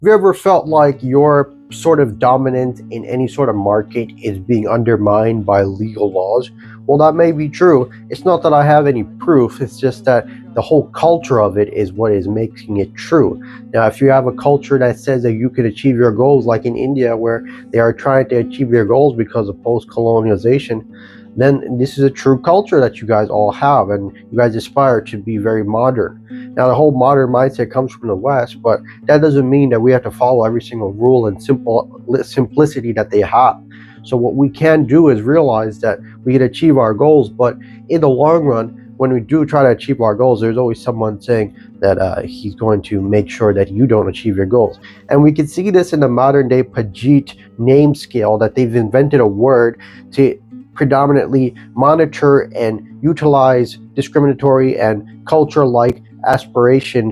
Have you ever felt like your sort of dominance in any sort of market is being undermined by legal laws? Well, that may be true. It's not that I have any proof, it's just that the whole culture of it is what is making it true. Now, if you have a culture that says that you can achieve your goals, like in India, where they are trying to achieve their goals because of post colonialization, then this is a true culture that you guys all have, and you guys aspire to be very modern. Now, the whole modern mindset comes from the West, but that doesn't mean that we have to follow every single rule and simplicity that they have. So what we can do is realize that we can achieve our goals, but in the long run, when we do try to achieve our goals, there's always someone saying that he's going to make sure that you don't achieve your goals. And we can see this in the modern day Pajeet name scale, that they've invented a word to predominantly monitor and utilize discriminatory and culture-like aspiration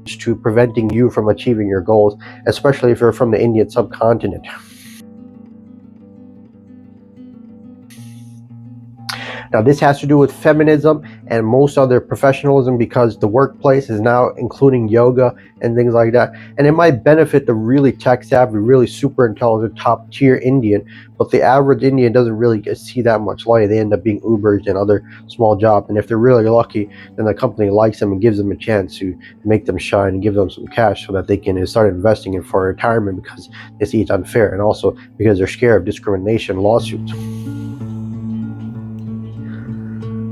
to preventing you from achieving your goals, especially if you're from the Indian subcontinent. Now, this has to do with feminism and most other professionalism, because the workplace is now including yoga and things like that. And it might benefit the really tech savvy, really super intelligent, top tier Indian, but the average Indian doesn't really see that much light. They end up being Ubers and other small jobs. And if they're really lucky, then the company likes them and gives them a chance to make them shine and give them some cash so that they can start investing in for retirement, because they see it's unfair, and also because they're scared of discrimination lawsuits.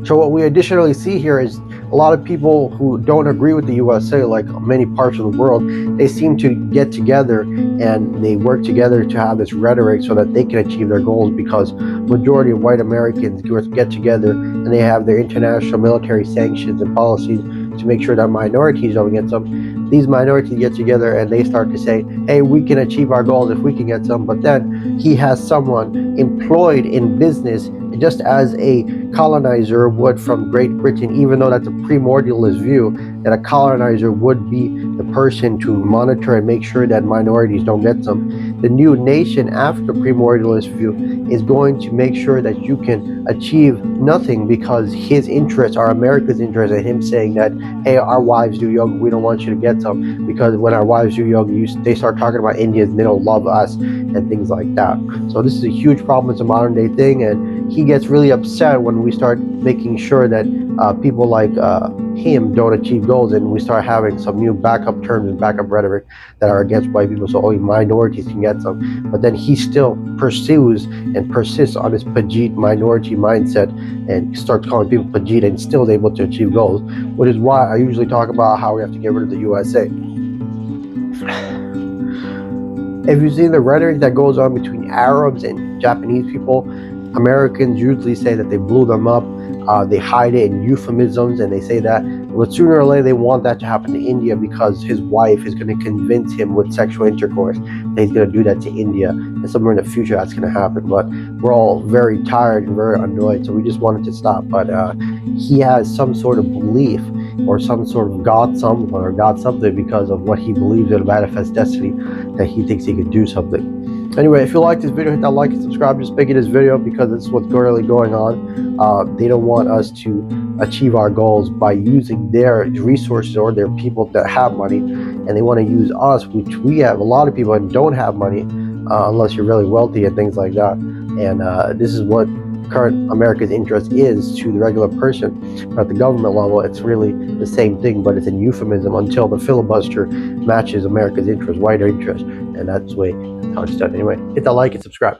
So what we additionally see here is a lot of people who don't agree with the USA, like many parts of the world, they seem to get together and they work together to have this rhetoric so that they can achieve their goals, because majority of white Americans get together and they have their international military sanctions and policies to make sure that minorities don't get some. These minorities get together and they start to say, hey, we can achieve our goals if we can get some, but then he has someone employed in business just as a colonizer would from Great Britain, even though that's a primordialist view, that a colonizer would be the person to monitor and make sure that minorities don't get some. The new nation after the primordialist view is going to make sure that you can achieve nothing, because his interests are America's interests, and him saying that, hey, our wives do yoga, we don't want you to get some, because when our wives do yoga, they start talking about Indians and they don't love us and things like that. So this is a huge problem. It's a modern day thing, and he gets really upset when we start making sure that people like him don't achieve goals, and we start having some new backup terms and backup rhetoric that are against white people, so only minorities can get some. But then he still pursues and persists on his Pajeet minority mindset and starts calling people Pajeet, and still is able to achieve goals, which is why I usually talk about how we have to get rid of the USA. If you've seen the rhetoric that goes on between Arabs and Japanese people, Americans usually say that they blew them up. They hide it in euphemisms, and they say that, but sooner or later they want that to happen to India, because his wife is going to convince him with sexual intercourse that he's going to do that to India, and somewhere in the future that's going to happen. But we're all very tired and very annoyed, so we just wanted to stop. But he has some sort of belief or some sort of God someone or God something, because of what he believes in manifest destiny, that he thinks he could do something. Anyway, if you like this video, hit that like and subscribe. Just making this video because this is what's currently going on. They don't want us to achieve our goals by using their resources or their people that have money, and they want to use us, which we have a lot of people and don't have money, unless you're really wealthy and things like that. And this is what current America's interest is to the regular person. But at the government level, it's really the same thing, but it's a euphemism until the filibuster matches America's interest, wider interest, and that's the way how it's done. Anyway, hit that like and subscribe.